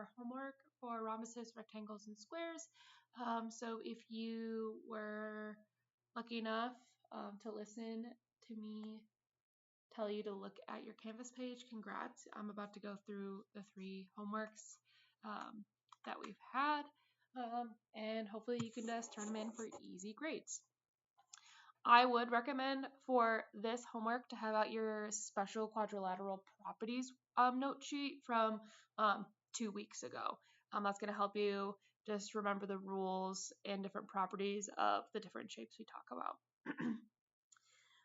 our homework for rhombuses, rectangles, and squares. So if you were lucky enough to listen to me tell you to look at your Canvas page, congrats. I'm about to go through the 3 homeworks that we've had, and hopefully you can just turn them in for easy grades. I would recommend for this homework to have out your special quadrilateral properties note sheet from 2 weeks ago. That's going to help you just remember the rules and different properties of the different shapes we talk about.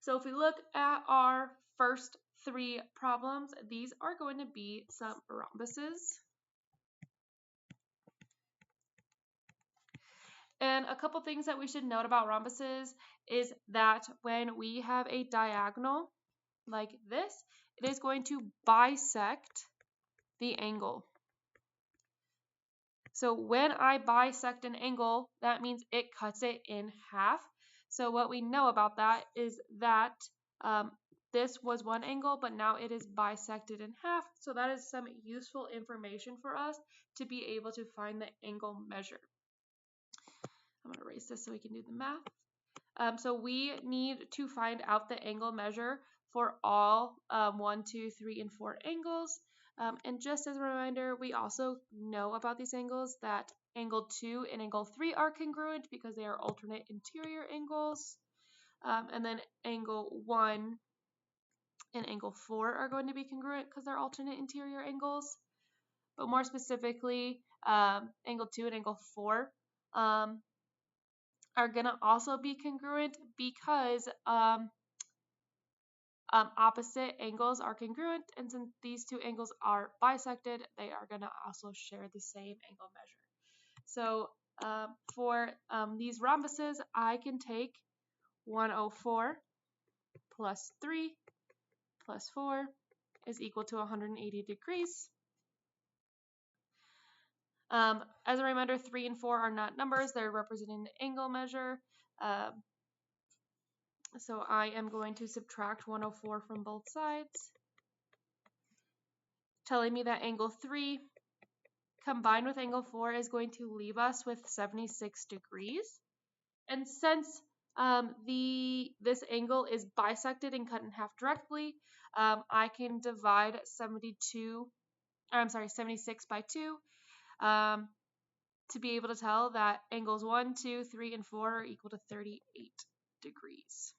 So if we look at our first 3 problems, these are going to be some rhombuses. And a couple things that we should note about rhombuses is that when we have a diagonal like this, it is going to bisect the angle. So when I bisect an angle, that means it cuts it in half. So what we know about that is that this was one angle, but now it is bisected in half. So that is some useful information for us to be able to find the angle measure. I'm going to erase this so we can do the math. So we need to find out the angle measure for all 1, 2, 3, and 4 angles. And just as a reminder, we also know about these angles that angle 2 and angle 3 are congruent because they are alternate interior angles. And then angle 1 and angle 4 are going to be congruent because they're alternate interior angles. But more specifically, angle 2 and angle 4 are going to also be congruent because opposite angles are congruent, and since these 2 angles are bisected, they are going to also share the same angle measure. So for these rhombuses, I can take 104 plus 3 plus 4 is equal to 180 degrees. As a reminder, 3 and 4 are not numbers, they're representing the angle measure. So I am going to subtract 104 from both sides, telling me that angle 3 combined with angle 4 is going to leave us with 76 degrees. And since this angle is bisected and cut in half directly, I can divide 76 by 2 to be able to tell that angles 1, 2, 3, and 4 are equal to 38 degrees.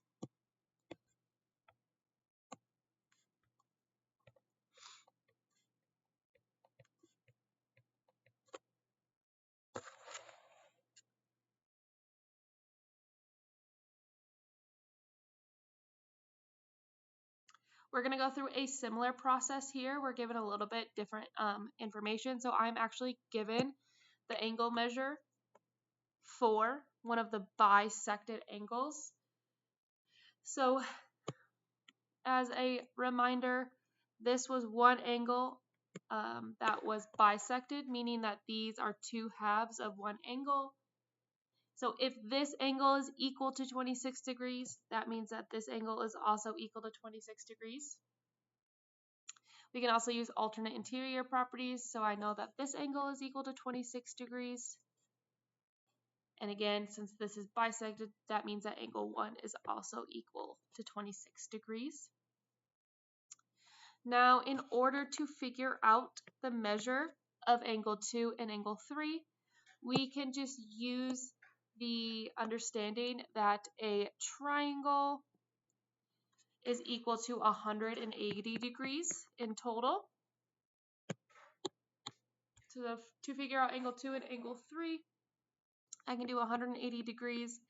We're going to go through a similar process here. We're given a little bit different information. So I'm actually given the angle measure for one of the bisected angles. So as a reminder, this was one angle that was bisected, meaning that these are 2 halves of one angle. So if this angle is equal to 26 degrees, that means that this angle is also equal to 26 degrees. We can also use alternate interior properties, so I know that this angle is equal to 26 degrees. And again, since this is bisected, that means that angle 1 is also equal to 26 degrees. Now, in order to figure out the measure of angle 2 and angle 3, we can just use the understanding that a triangle is equal to 180 degrees in total. So to figure out angle 2 and angle 3, I can do 180 degrees,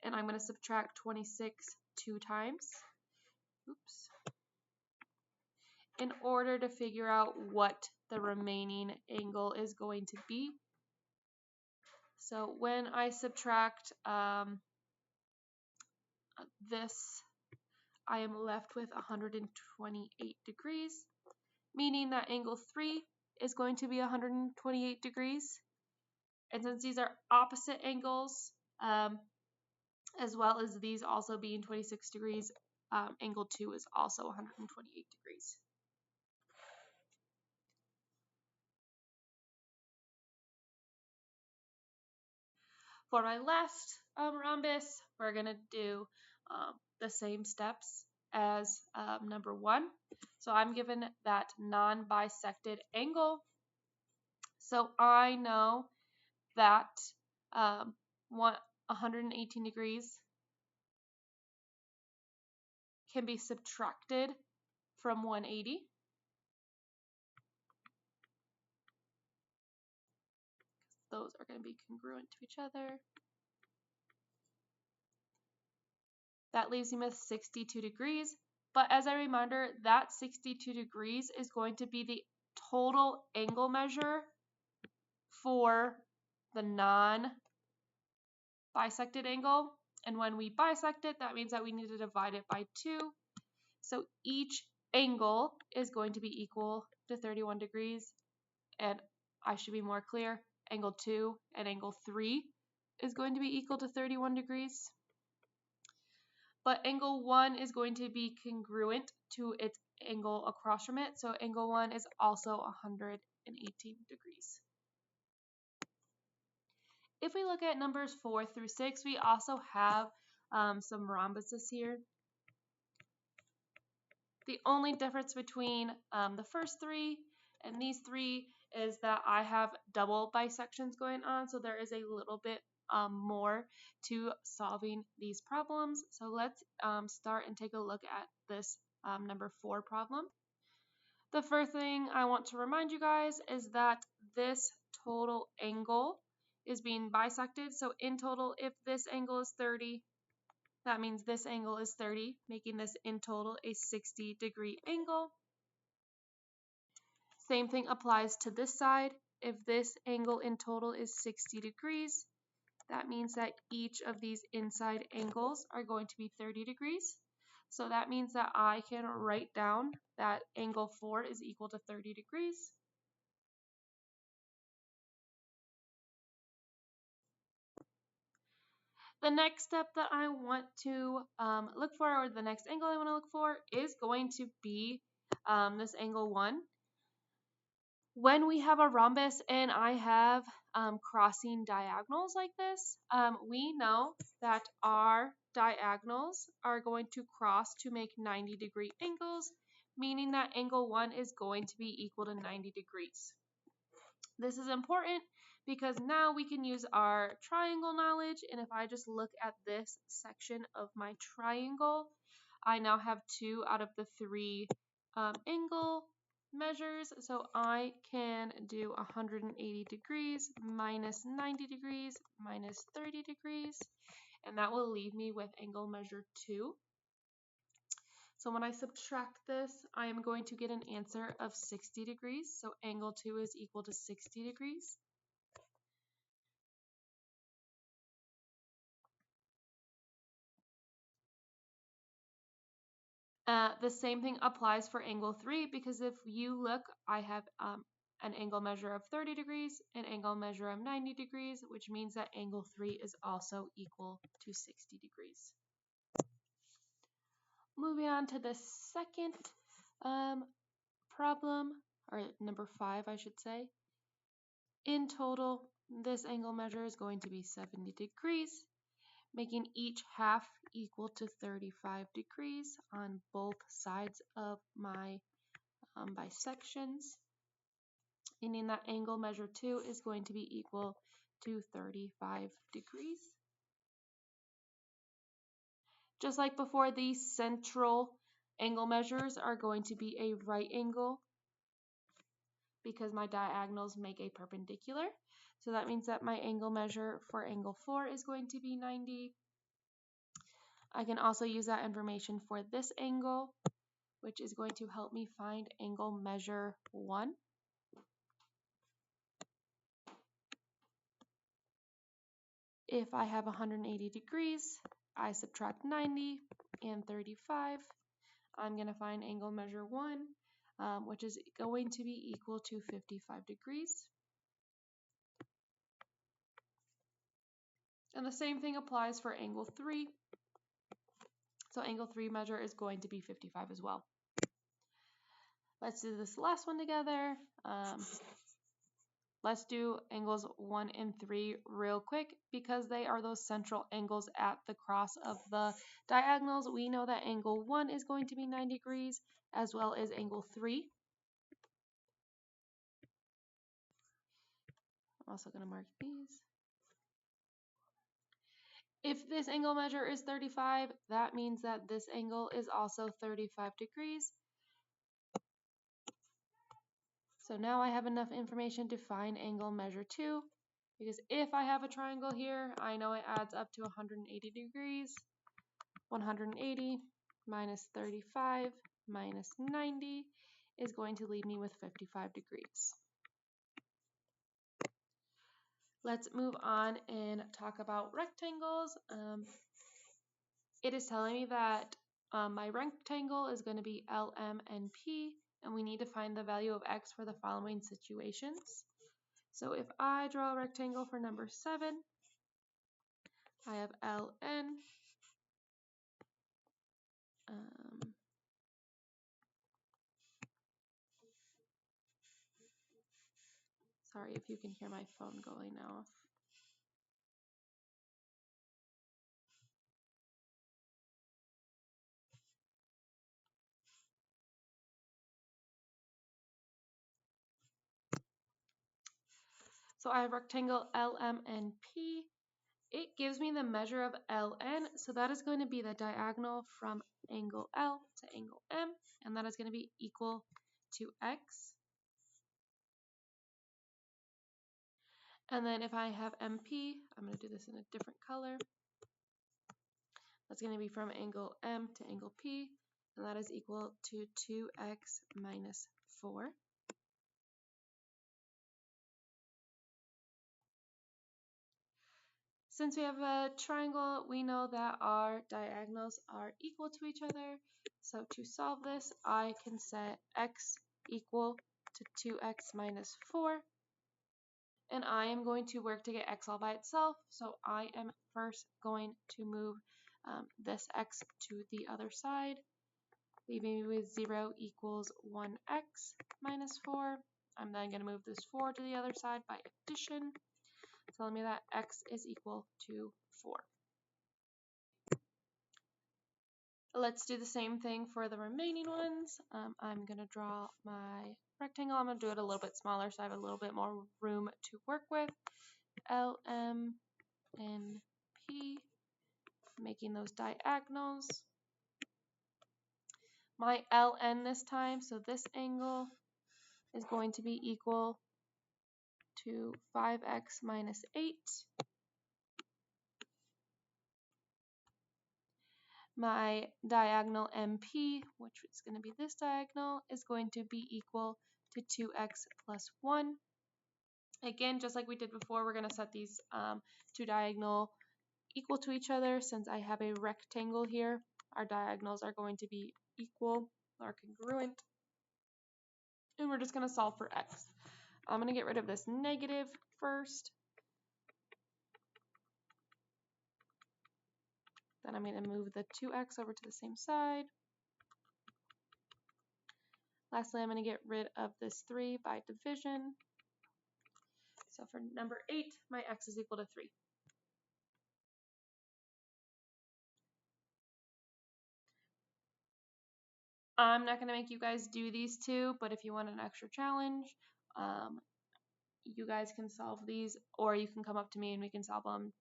and I'm going to subtract 26 2 times. Oops. In order to figure out what the remaining angle is going to be. So when I subtract this, I am left with 128 degrees, meaning that angle 3 is going to be 128 degrees. And since these are opposite angles, as well as these also being 26 degrees, angle 2 is also 128 degrees. For my last rhombus, we're going to do the same steps as number 1. So I'm given that non-bisected angle. So I know that 118 degrees can be subtracted from 180. Those are going to be congruent to each other. That leaves me with 62 degrees. But as a reminder, that 62 degrees is going to be the total angle measure for the non-bisected angle. And when we bisect it, that means that we need to divide it by 2. So each angle is going to be equal to 31 degrees. And I should be more clear, angle 2 and angle 3 is going to be equal to 31 degrees. But angle 1 is going to be congruent to its angle across from it. So angle 1 is also 118 degrees. If we look at numbers 4 through 6, we also have some rhombuses here. The only difference between the first 3 and these 3 is that I have double bisections going on, so there is a little bit more to solving these problems. So let's start and take a look at this number 4 problem. The first thing I want to remind you guys is that this total angle is being bisected. So in total, if this angle is 30, that means this angle is 30, making this in total a 60-degree angle. Same thing applies to this side. If this angle in total is 60 degrees, that means that each of these inside angles are going to be 30 degrees. So that means that I can write down that angle 4 is equal to 30 degrees. The next step that I want to look for, or the next angle I want to look for, is going to be this angle 1. When we have a rhombus and I have crossing diagonals like this, we know that our diagonals are going to cross to make 90-degree angles, meaning that angle 1 is going to be equal to 90 degrees. This is important because now we can use our triangle knowledge, and if I just look at this section of my triangle, I now have 2 out of the 3 angle measures, so I can do 180 degrees minus 90 degrees minus 30 degrees, and that will leave me with angle measure 2. So when I subtract this, I am going to get an answer of 60 degrees. So angle 2 is equal to 60 degrees. The same thing applies for angle 3 because if you look, I have an angle measure of 30 degrees, an angle measure of 90 degrees, which means that angle 3 is also equal to 60 degrees. Moving on to the second problem, or number 5, I should say. In total, this angle measure is going to be 70 degrees, making each half equal to 35 degrees on both sides of my bisections, meaning that angle measure 2 is going to be equal to 35 degrees. Just like before, these central angle measures are going to be a right angle because my diagonals make a perpendicular. So that means that my angle measure for angle 4 is going to be 90. I can also use that information for this angle, which is going to help me find angle measure 1. If I have 180 degrees, I subtract 90 and 35. I'm going to find angle measure 1, which is going to be equal to 55 degrees. And the same thing applies for angle 3. So angle 3 measure is going to be 55 as well. Let's do this last one together. Let's do angles 1 and 3 real quick because they are those central angles at the cross of the diagonals. We know that angle 1 is going to be 90 degrees as well as angle 3. I'm also going to mark these. If this angle measure is 35, that means that this angle is also 35 degrees. So now I have enough information to find angle measure 2, because if I have a triangle here, I know it adds up to 180 degrees. 180 minus 35 minus 90 is going to leave me with 55 degrees. Let's move on and talk about rectangles. It is telling me that my rectangle is going to be LM and P, and we need to find the value of X for the following situations. So if I draw a rectangle for number 7, I have LN. Sorry if you can hear my phone going off. So I have rectangle LM and P. It gives me the measure of LN, so that is going to be the diagonal from angle L to angle M, and that is going to be equal to X. And then if I have MP, I'm going to do this in a different color. That's going to be from angle M to angle P, and that is equal to 2X minus 4. Since we have a triangle, we know that our diagonals are equal to each other. So to solve this, I can set x equal to 2x minus 4. And I am going to work to get x all by itself. So I am first going to move this x to the other side, leaving me with 0 equals 1x minus 4. I'm then going to move this 4 to the other side by addition, telling me that x is equal to 4. Let's do the same thing for the remaining ones. I'm going to draw my rectangle. I'm going to do it a little bit smaller so I have a little bit more room to work with. L, M, N, P, making those diagonals. My LN this time, so this angle is going to be equal to 5x minus 8. My diagonal MP, which is going to be this diagonal, is going to be equal to 2x plus 1. Again, just like we did before, we're going to set these two diagonal equal to each other. Since I have a rectangle here, our diagonals are going to be equal or congruent. And we're just going to solve for x. I'm going to get rid of this negative first. Then I'm going to move the 2x over to the same side. Lastly, I'm going to get rid of this 3 by division. So for number 8, my x is equal to 3. I'm not going to make you guys do these two, but if you want an extra challenge, you guys can solve these, or you can come up to me and we can solve them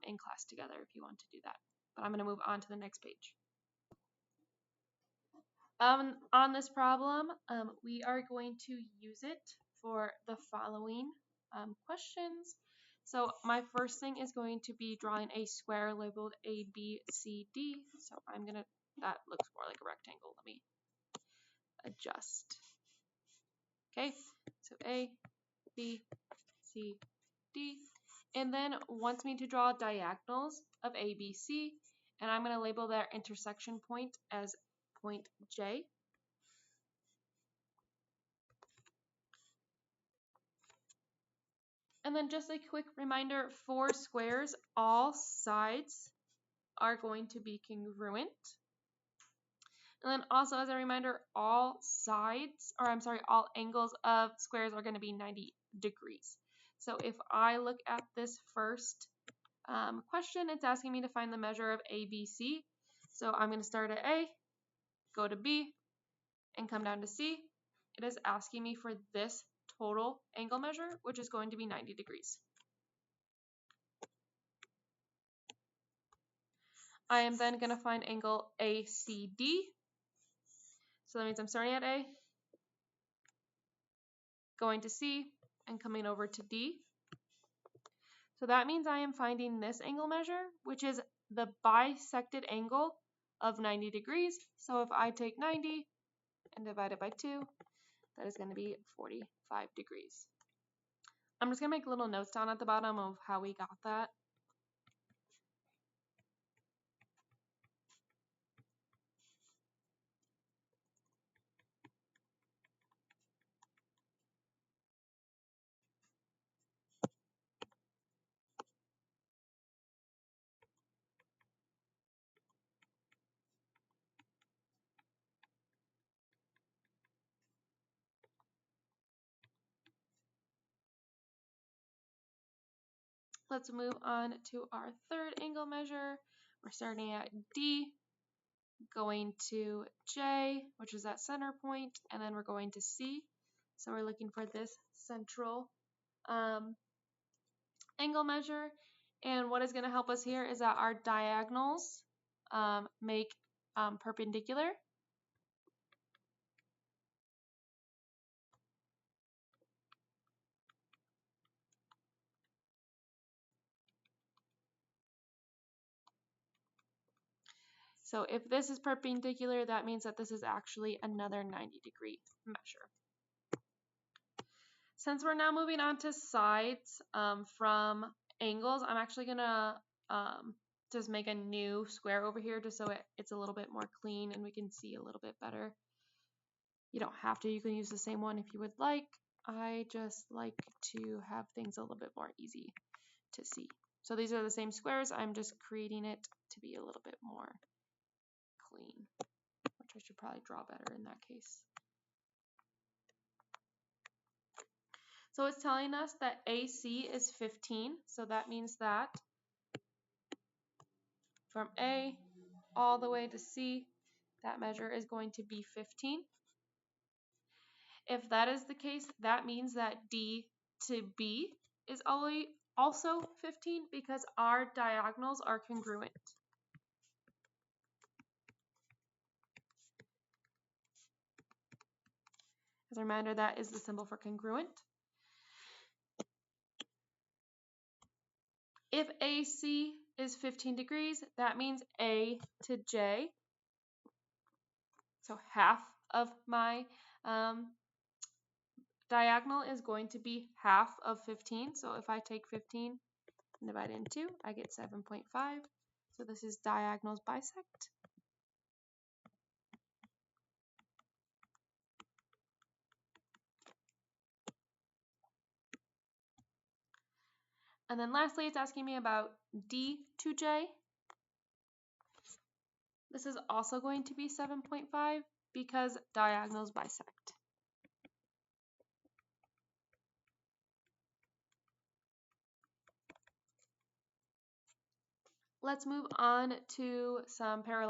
in class together if you want to do that. But I'm going to move on to the next page. On this problem, we are going to use it for the following questions. So my first thing is going to be drawing a square labeled A, B, C, D. So that looks more like a rectangle. Let me adjust. Okay, so A, B, C, D. And then wants me to draw diagonals of A, B, C. And I'm going to label their intersection point as point J. And then just a quick reminder, for squares, all sides are going to be congruent. And then also as a reminder, all angles of squares are going to be 90 degrees. So if I look at this first question, it's asking me to find the measure of ABC. So I'm going to start at A, go to B, and come down to C. It is asking me for this total angle measure, which is going to be 90 degrees. I am then going to find angle ACD. So that means I'm starting at A, going to C, and coming over to D. So that means I am finding this angle measure, which is the bisected angle of 90 degrees. So if I take 90 and divide it by 2, that is going to be 45 degrees. I'm just going to make little notes down at the bottom of how we got that. Let's move on to our third angle measure. We're starting at D, going to J, which is that center point, and then we're going to C. So we're looking for this central angle measure. And what is going to help us here is that our diagonals make perpendicular. So if this is perpendicular, that means that this is actually another 90-degree measure. Since we're now moving on to sides from angles, I'm actually going to just make a new square over here just so it's a little bit more clean and we can see a little bit better. You don't have to, you can use the same one if you would like. I just like to have things a little bit more easy to see. So these are the same squares, I'm just creating it to be a little bit more clean, which I should probably draw better in that case. So it's telling us that AC is 15, so that means that from A all the way to C, that measure is going to be 15. If that is the case, that means that D to B is also 15 because our diagonals are congruent. As a reminder, that is the symbol for congruent. If AC is 15 degrees, that means A to J, so half of my diagonal is going to be half of 15. So if I take 15 and divide it in 2, I get 7.5. So this is diagonals bisect. And then lastly, it's asking me about D to J. This is also going to be 7.5 because diagonals bisect. Let's move on to some parallel